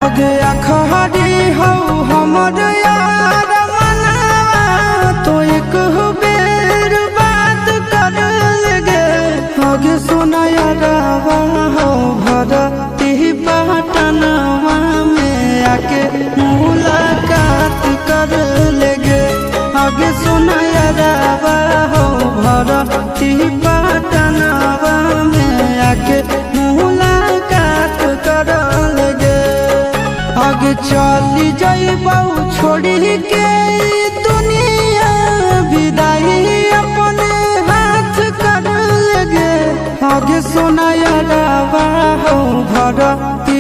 आगे अखहरी हो हमर यार मनवा तो एक बेर बात कर लगे। आगे सुना यारवा हो भरती पटनवा में आके मुलाकात कर लगे। आगे सुना यारवा हो भरती पटनवा में आके मुलाकात कर लगे। आगे चली जाइबौ छोड़ी के दुनिया विदाई अपने हाथ कर लगे। आगे सुना यारवा हो भरती